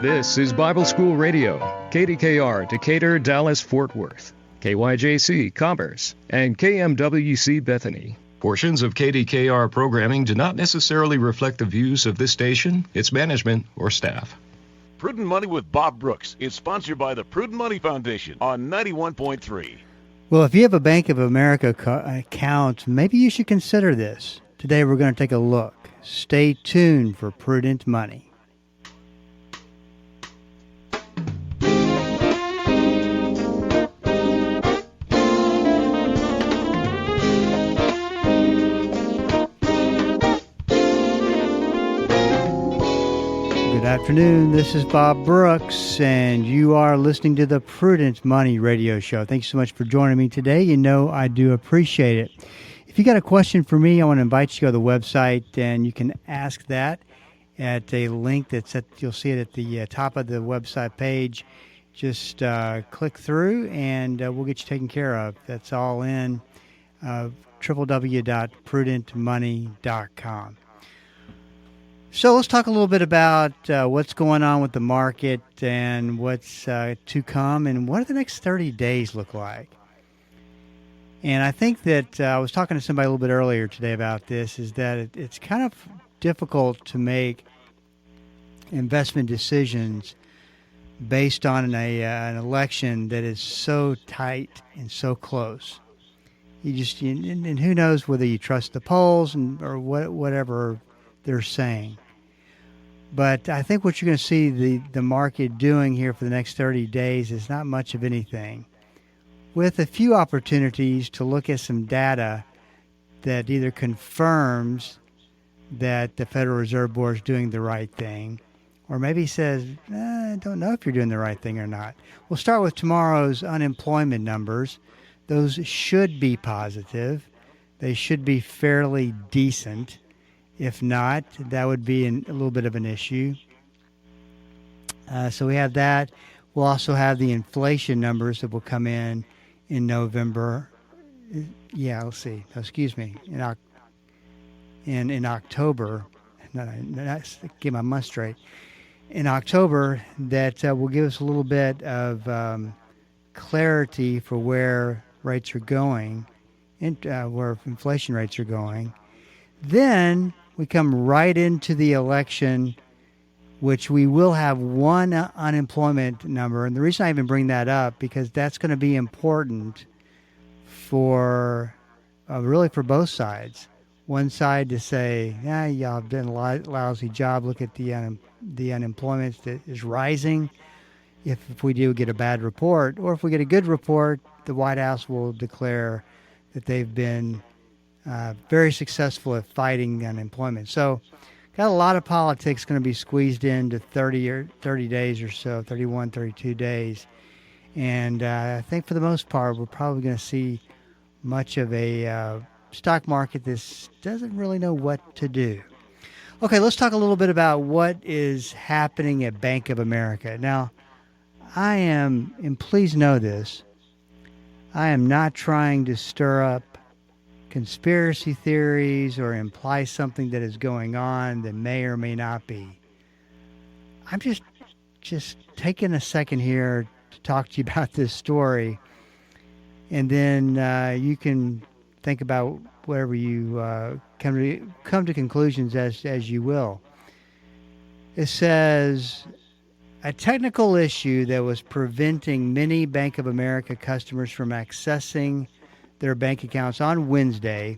This is Bible School Radio, KDKR, Decatur, Dallas, Fort Worth, KYJC, Commerce, and KMWC, Bethany. Portions of KDKR programming do not necessarily reflect the views of this station, its management, or staff. Prudent Money with Bob Brooks is sponsored by the Prudent Money Foundation on 91.3. Well, if you have a Bank of America account, maybe you should consider this. Today we're going to take a look. Stay tuned for Prudent Money. Good afternoon. This is Bob Brooks, and you are listening to the Prudent Money Radio Show. Thanks so much for joining me today. You know I do appreciate it. If you got a question for me, I want to invite you to go to the website, and you can ask that at a link that's you'll see it at the top of the website page. Just click through, and we'll get you taken care of. That's all in www.prudentmoney.com. So let's talk a little bit about what's going on with the market and what's to come, and what do the next 30 days look like. And I think that I was talking to somebody a little bit earlier today about this, is that it's kind of difficult to make investment decisions based on an election that is so tight and so close. And who knows whether you trust the polls or whatever they're saying. But I think what you're going to see the market doing here for the next 30 days is not much of anything, with a few opportunities to look at some data that either confirms that the Federal Reserve Board is doing the right thing, or maybe says, I don't know if you're doing the right thing or not. We'll start with tomorrow's unemployment numbers. Those should be positive. They should be fairly decent. If not, that would be a little bit of an issue. So we have that. We'll also have the inflation numbers that will come in November. Yeah, let's see. Oh, excuse me. In October. Get my month straight. In October, that will give us a little bit of clarity for where rates are going, and where inflation rates are going. Then we come right into the election, which we will have one unemployment number. And the reason I even bring that up, because that's going to be important for really for both sides. One side to say, yeah, y'all have done a lousy job. Look at the unemployment that is rising. If we do get a bad report, or if we get a good report, the White House will declare that they've been very successful at fighting unemployment. So got a lot of politics going to be squeezed into 30 days or so, 31, 32 days. And I think for the most part, we're probably going to see much of a stock market that doesn't really know what to do. Okay, let's talk a little bit about what is happening at Bank of America. Now, and please know this, I am not trying to stir up conspiracy theories or imply something that is going on that may or may not be. I'm just taking a second here to talk to you about this story, and then you can think about whatever you come to conclusions as you will. It says, a technical issue that was preventing many Bank of America customers from accessing their bank accounts on Wednesday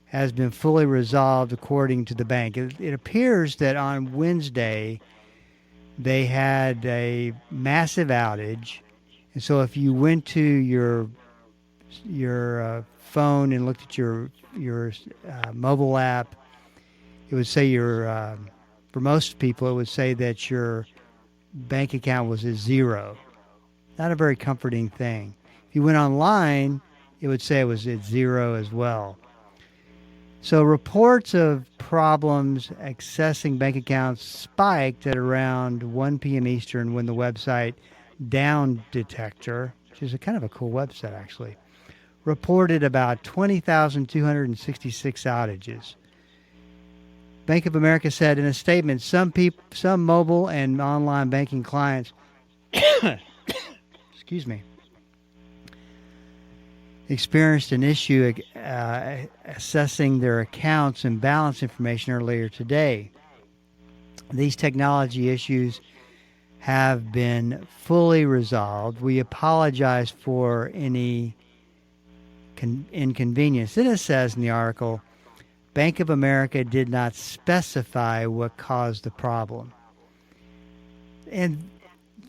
has been fully resolved, according to the bank. It appears that on Wednesday they had a massive outage, and so if you went to your phone and looked at your mobile app, it would say for most people it would say that your bank account was at zero. Not a very comforting thing. If you went online, it would say it was at zero as well. So reports of problems accessing bank accounts spiked at around 1 p.m. Eastern when the website Down Detector, which is a kind of a cool website actually, reported about 20,266 outages. Bank of America said in a statement, some mobile and online banking clients, excuse me, experienced an issue assessing their accounts and balance information earlier today. These technology issues have been fully resolved. We apologize for any inconvenience. Then it says in the article, Bank of America did not specify what caused the problem. And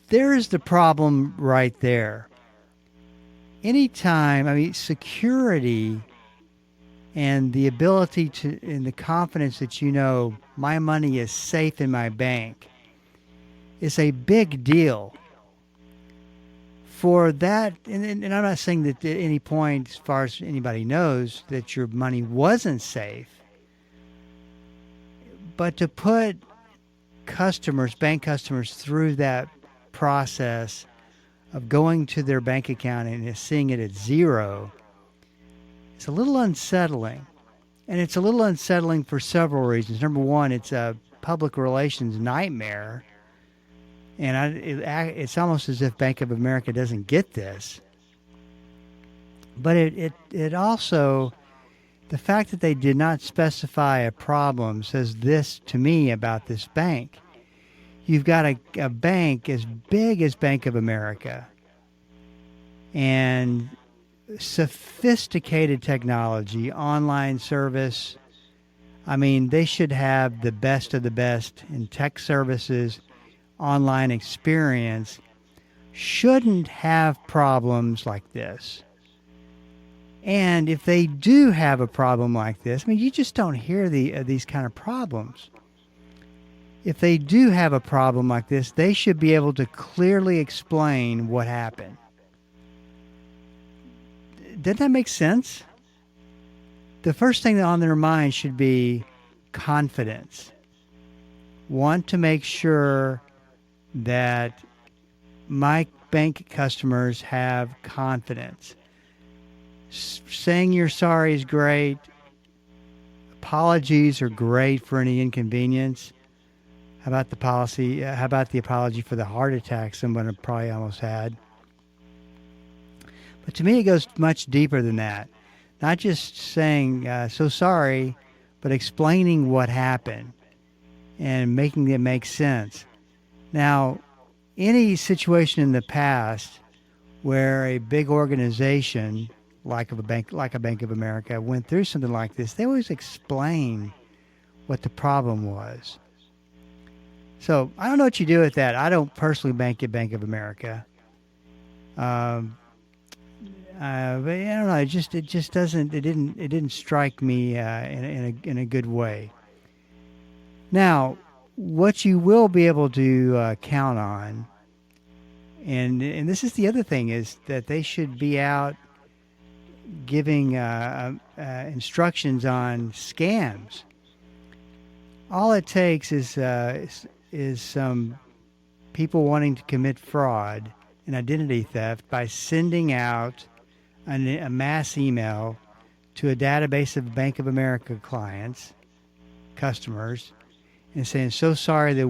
there's the problem right there. Anytime, security and the ability to, and the confidence that my money is safe in my bank is a big deal. For that, and I'm not saying that at any point, as far as anybody knows, that your money wasn't safe, but to put bank customers through that process of going to their bank account and seeing it at zero, it's a little unsettling. And it's a little unsettling for several reasons. Number one, it's a public relations nightmare. And it's almost as if Bank of America doesn't get this. But it also, the fact that they did not specify a problem says this to me about this bank. You've got a bank as big as Bank of America and sophisticated technology, online service. They should have the best of the best in tech services, online experience, shouldn't have problems like this. And if they do have a problem like this, you just don't hear these kind of problems. If they do have a problem like this, they should be able to clearly explain what happened. Doesn't that make sense? The first thing on their mind should be confidence. Want to make sure that my bank customers have confidence. Saying you're sorry is great. Apologies are great for any inconvenience. How about the apology for the heart attack someone probably almost had? But to me, it goes much deeper than that. Not just saying, so sorry, but explaining what happened and making it make sense. Now, any situation in the past where a big organization like a Bank of America went through something like this, they always explain what the problem was. So I don't know what you do with that. I don't personally bank at Bank of America. But I don't know. It just doesn't. It didn't strike me in a good way. Now, what you will be able to count on, and this is the other thing, is that they should be out giving instructions on scams. All it takes is some people wanting to commit fraud and identity theft by sending out a mass email to a database of Bank of America customers, and saying, so sorry that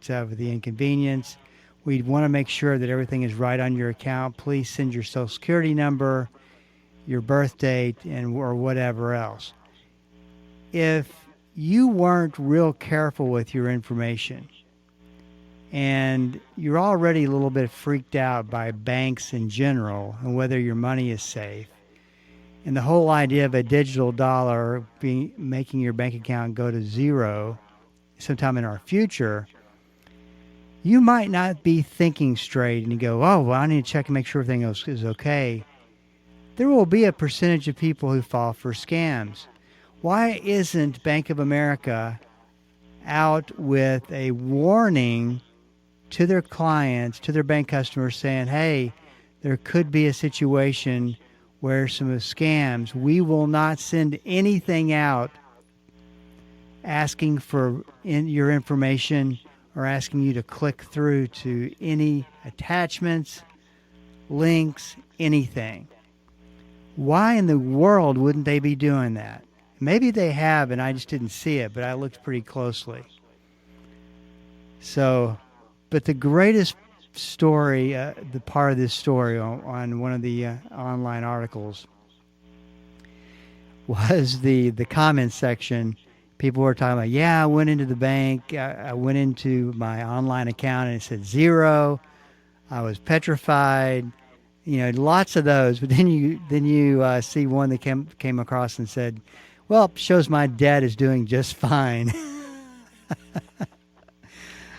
for the inconvenience. We want to make sure that everything is right on your account. Please send your Social Security number, your birth date, or whatever else. If you weren't real careful with your information and you're already a little bit freaked out by banks in general and whether your money is safe, and the whole idea of a digital dollar making your bank account go to zero sometime in our future, you might not be thinking straight and you go, oh, well, I need to check and make sure everything else is okay. There will be a percentage of people who fall for scams. Why isn't Bank of America out with a warning to their clients, to their bank customers, saying, hey, there could be a situation where some scams, we will not send anything out asking for your information or asking you to click through to any attachments, links, anything. Why in the world wouldn't they be doing that? Maybe they have, and I just didn't see it, but I looked pretty closely. So, but the greatest story, the part of this story on one of the online articles was the comment section. People were talking about, yeah, I went into the bank, I went into my online account and it said 0. I was petrified, lots of those. But then you see one that came across and said, well, shows my debt is doing just fine.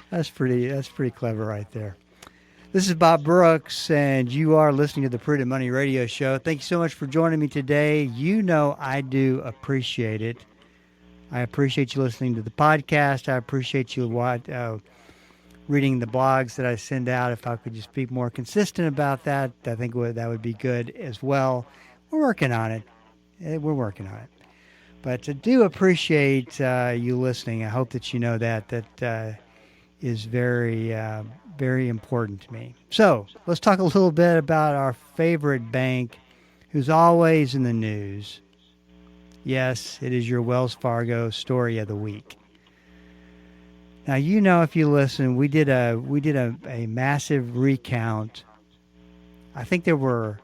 That's pretty clever right there. This is Bob Brooks, and you are listening to the Prudent Money Radio Show. Thank you so much for joining me today. You know I do appreciate it. I appreciate you listening to the podcast. I appreciate you reading the blogs that I send out. If I could just be more consistent about that, I think that would be good as well. We're working on it. But I do appreciate you listening. I hope that you know that is very, very important to me. So let's talk a little bit about our favorite bank who's always in the news. Yes, it is your Wells Fargo story of the week. Now, if you listen, we did a massive recount. I think there were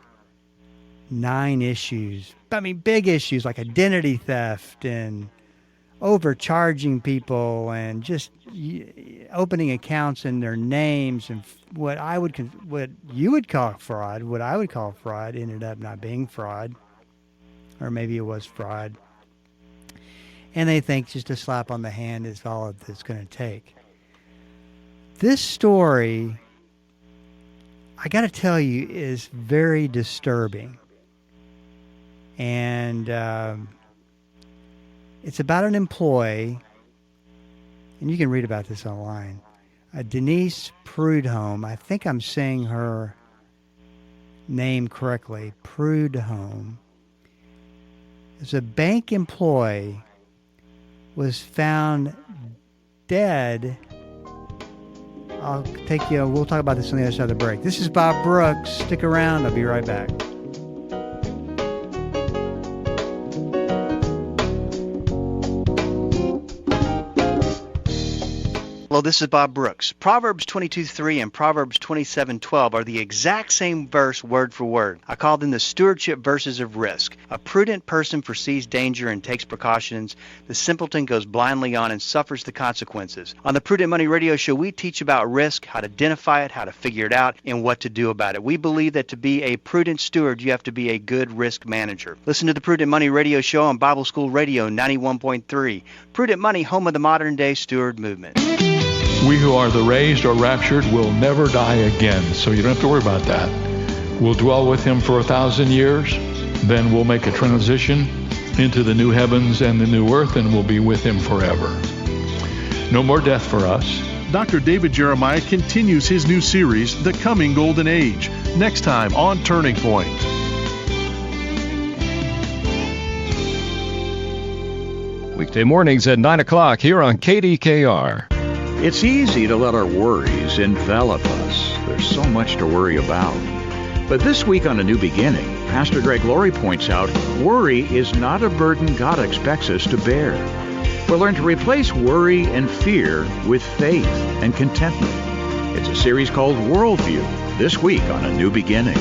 9 issues. I mean, big issues like identity theft and overcharging people and just opening accounts in their names, and what you would call fraud, what I would call fraud, ended up not being fraud, or maybe it was fraud. And they think just a slap on the hand is all it's going to take. This story, I got to tell you, is very disturbing. And it's about an employee, and you can read about this online. Denise Prudhomme. I think I'm saying her name correctly. Prudhomme. As a bank employee, was found dead. We'll talk about this on the other side of the break. This is Bob Brooks. Stick around. I'll be right back. Hello, this is Bob Brooks. Proverbs 22:3 and Proverbs 27:12 are the exact same verse word for word. I call them the stewardship verses of risk. A prudent person foresees danger and takes precautions. The simpleton goes blindly on and suffers the consequences. On the Prudent Money Radio Show, we teach about risk, how to identify it, how to figure it out, and what to do about it. We believe that to be a prudent steward, you have to be a good risk manager. Listen to the Prudent Money Radio Show on Bible School Radio 91.3. Prudent Money, home of the modern-day steward movement. We who are the raised or raptured will never die again, so you don't have to worry about that. We'll dwell with him for 1,000 years, then we'll make a transition into the new heavens and the new earth, and we'll be with him forever. No more death for us. Dr. David Jeremiah continues his new series, The Coming Golden Age, next time on Turning Point. Weekday mornings at 9 o'clock here on KDKR. It's easy to let our worries envelop us. There's so much to worry about. But this week on A New Beginning, Pastor Greg Laurie points out worry is not a burden God expects us to bear. We'll learn to replace worry and fear with faith and contentment. It's a series called Worldview, this week on A New Beginning.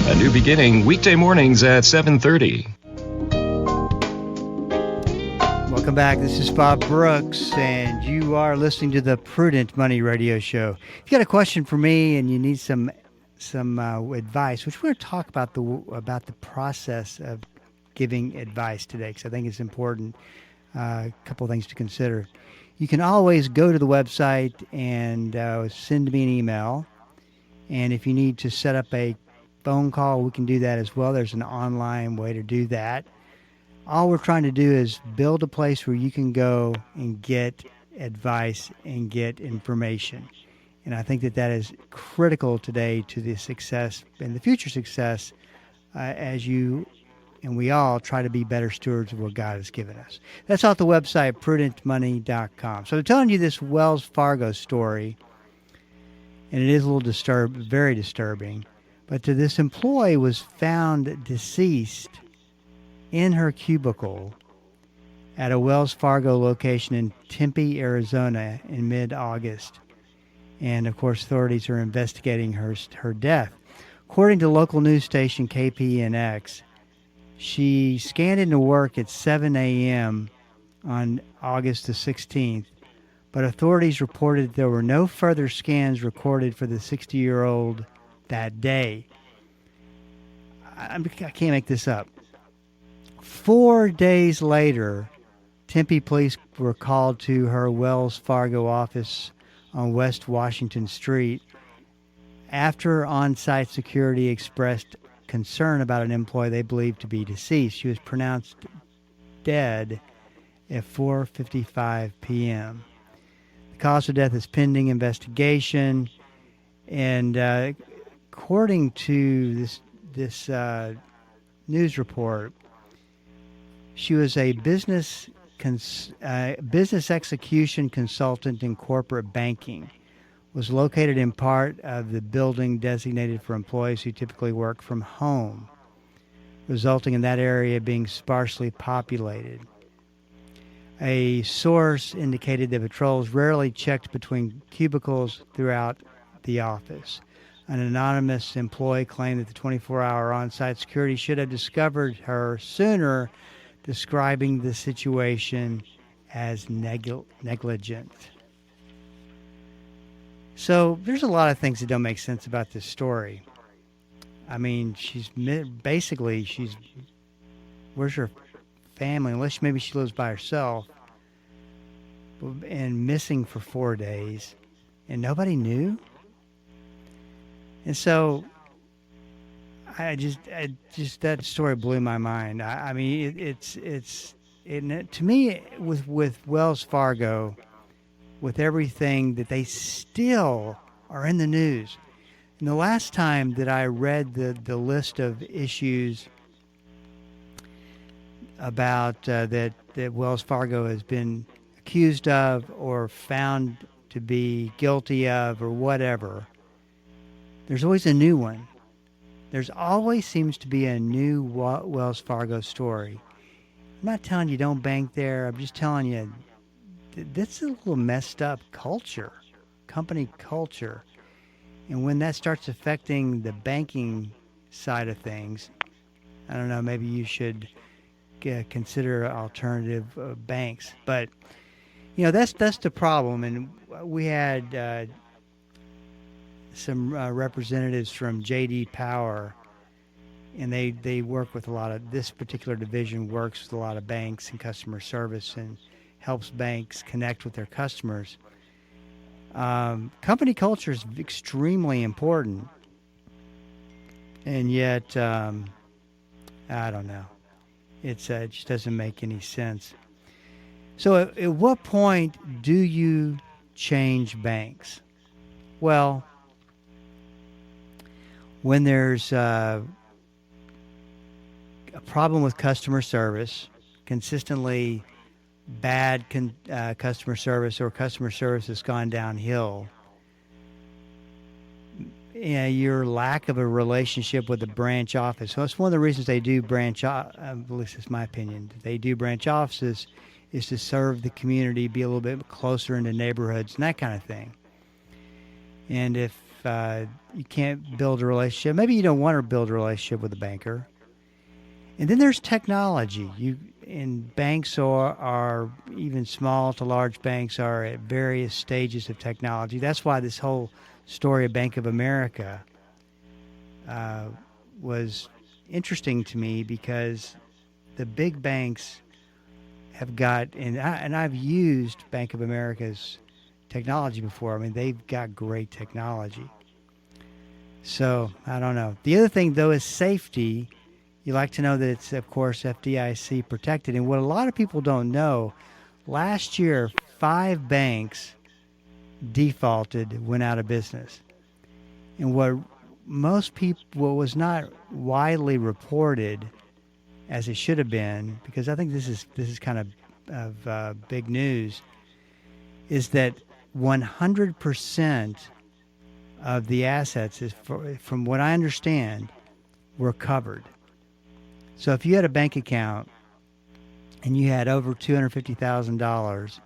A New Beginning, weekday mornings at 7:30. Welcome back. This is Bob Brooks, and you are listening to the Prudent Money Radio Show. If you got a question for me and you need some advice, which we're going to talk about the process of giving advice today, because I think it's important. A couple of things to consider. You can always go to the website and send me an email, and if you need to set up a phone call, we can do that as well. There's an online way to do that. All we're trying to do is build a place where you can go and get advice and get information. And I think that is critical today to the success and the future success as you and we all try to be better stewards of what God has given us. That's off the website, prudentmoney.com. So I'm telling you this Wells Fargo story, and it is a little very disturbing. But this employee was found deceased in her cubicle at a Wells Fargo location in Tempe, Arizona in mid-August. And, of course, authorities are investigating her death. According to local news station KPNX, she scanned into work at 7 a.m. on August the 16th, but authorities reported there were no further scans recorded for the 60-year-old that day. I can't make this up. 4 days later, Tempe police were called to her Wells Fargo office on West Washington Street after on-site security expressed concern about an employee they believed to be deceased. She was pronounced dead at 4:55 p.m. The cause of death is pending investigation, and according to this news report, she was a business execution consultant in corporate banking, was located in part of the building designated for employees who typically work from home, resulting in that area being sparsely populated. A source indicated that patrols rarely checked between cubicles throughout the office. An anonymous employee claimed that the 24-hour on-site security should have discovered her sooner, describing the situation as negligent. So there's a lot of things that don't make sense about this story. I mean, where's her family? Unless maybe she lives by herself, and missing for 4 days, and nobody knew. And so I just that story blew my mind. I mean, to me, with Wells Fargo, with everything that they still are in the news. And the last time that I read the list of issues about that Wells Fargo has been accused of or found to be guilty of or whatever, there's always a new one. There's always seems to be a new Wells Fargo story. I'm not telling you don't bank there. I'm just telling you that's a little messed up culture, company culture. And when that starts affecting the banking side of things, I don't know, maybe you should consider alternative banks. But, you know, that's the problem. And we had some representatives from J.D. Power, and they work with a lot of, this particular division works with a lot of banks and customer service and helps banks connect with their customers. Company culture is extremely important, and yet I don't know, it just doesn't make any sense. So at what point do you change banks? Well, when there's a problem with customer service, consistently bad customer service, or customer service has gone downhill, your lack of a relationship with the branch office. So that's one of the reasons they do branch, at least it's my opinion, they do branch offices, is to serve the community, be a little bit closer into neighborhoods and that kind of thing. And if you can't build a relationship, maybe you don't want to build a relationship with a banker. And then there's technology. And banks are even small to large banks are at various stages of technology. That's why this whole story of Bank of America was interesting to me, because the big banks have got, and I've used Bank of America's technology before. I mean, they've got great technology. So I don't know. The other thing, though, is safety. You like to know that it's, of course, FDIC protected. And what a lot of people don't know, last year, 5 banks defaulted, went out of business. And what was not widely reported, as it should have been, because I think this is kind of big news, is that 100% of the assets, is from what I understand, were covered. So if you had a bank account and you had over $250,000,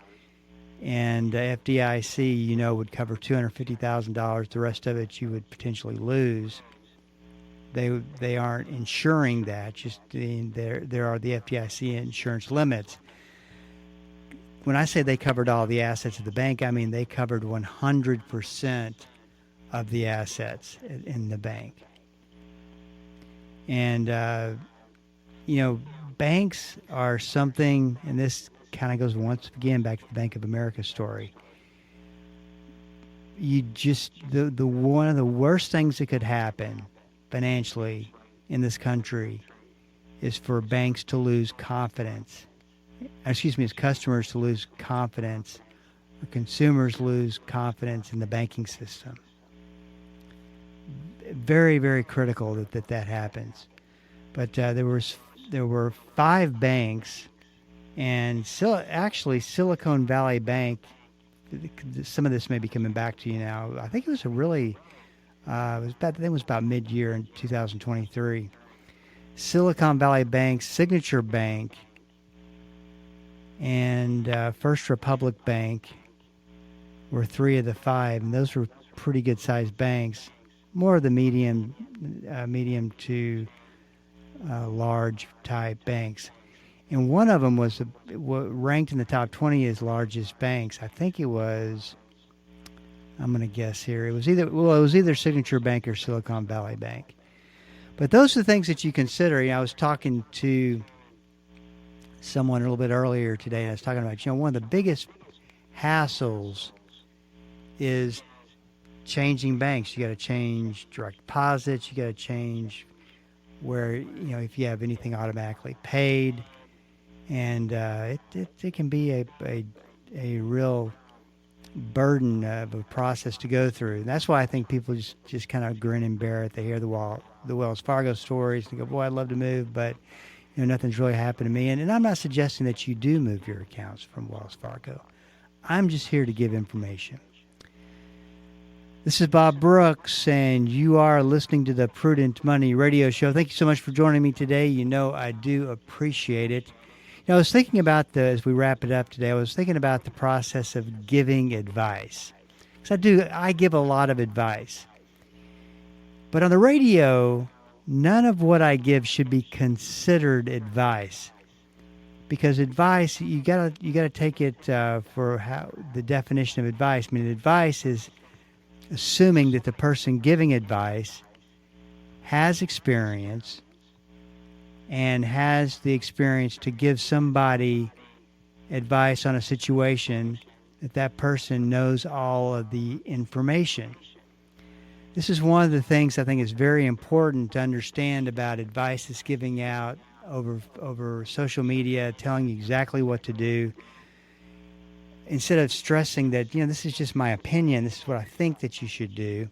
and FDIC, would cover $250,000, the rest of it you would potentially lose. They aren't insuring that. Just there are the FDIC insurance limits. When I say they covered all the assets of the bank, I mean they covered 100% of the assets in the bank. And banks are something, and this kind of goes once again back to the Bank of America story. You just the one of the worst things that could happen financially in this country is for banks to lose confidence. As customers to lose confidence, or consumers lose confidence in the banking system. Very, very critical that happens. But there were 5 banks, and actually Silicon Valley Bank. Some of this may be coming back to you now. I think it was it was about mid-year in 2023. Silicon Valley Bank, Signature Bank, and First Republic Bank were 3 of the 5, and those were pretty good-sized banks, more of the medium to large type banks. And one of them was ranked in the top 20 as largest banks. I think it was, I'm going to guess here, it was either Signature Bank or Silicon Valley Bank. But those are the things that you consider. I was talking to someone a little bit earlier today, and I was talking about, one of the biggest hassles is changing banks. You got to change direct deposits. You got to change where, if you have anything automatically paid. And it can be a real burden of a process to go through. And that's why I think people just kind of grin and bear it. They hear the Wells Fargo stories and go, boy, I'd love to move, but nothing's really happened to me. And I'm not suggesting that you do move your accounts from Wells Fargo. I'm just here to give information. This is Bob Brooks, and you are listening to the Prudent Money Radio Show. Thank you so much for joining me today. I do appreciate it. I was thinking about as we wrap it up today, I was thinking about the process of giving advice. Because I give a lot of advice. But on the radio, none of what I give should be considered advice. Because advice, you gotta take it for how the definition of advice. I mean, advice is assuming that the person giving advice has experience and has the experience to give somebody advice on a situation that person knows all of the information. This is one of the things I think is very important to understand about advice that's giving out over social media, telling you exactly what to do. Instead of stressing that, this is just my opinion, this is what I think that you should do.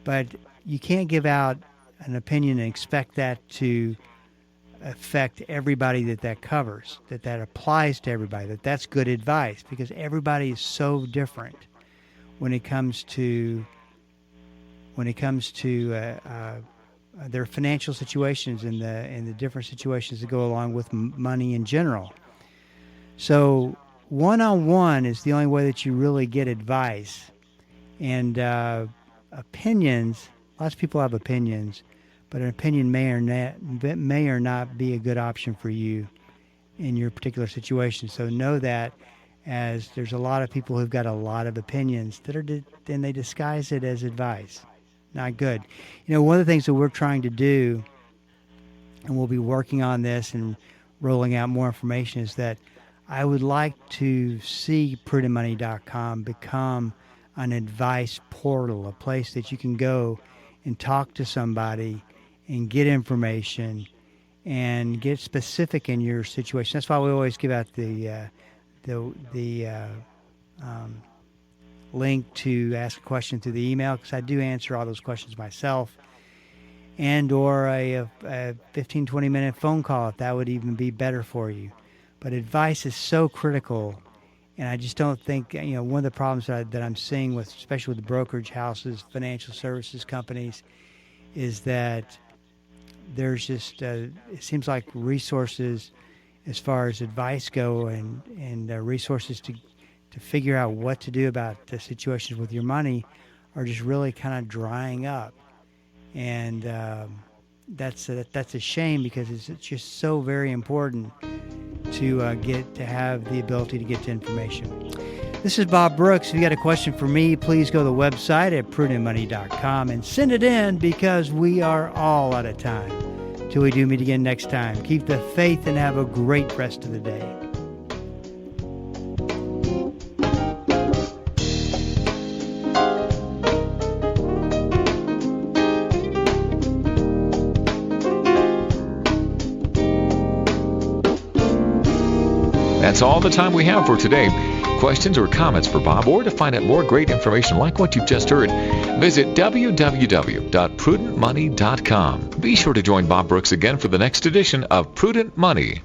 But you can't give out an opinion and expect that to affect everybody that covers, that applies to everybody, that's good advice, because everybody is so different when it comes to their financial situations and the different situations that go along with money in general. So one-on-one is the only way that you really get advice. And opinions, lots of people have opinions, but an opinion may or not be a good option for you in your particular situation. So know that, as there's a lot of people who've got a lot of opinions then they disguise it as advice. Not good. One of the things that we're trying to do, and we'll be working on this and rolling out more information, is that I would like to see prudentmoney.com become an advice portal, a place that you can go and talk to somebody and get information and get specific in your situation. That's why we always give out the link to ask a question through the email, because I do answer all those questions myself, or a 15, 20-minute phone call if that would even be better for you. But advice is so critical, And I just don't think, one of the problems that I'm seeing with, especially with the brokerage houses, financial services companies, is that there's just, it seems like resources as far as advice go and resources to figure out what to do about the situations with your money are just really kind of drying up. And that's a shame, because it's just so very important to have the ability to get to information. This is Bob Brooks. If you got a question for me, please go to the website at prudentmoney.com and send it in, because we are all out of time. Till we do meet again next time, keep the faith and have a great rest of the day. That's all the time we have for today. Questions or comments for Bob, or to find out more great information like what you've just heard, visit www.prudentmoney.com. Be sure to join Bob Brooks again for the next edition of Prudent Money.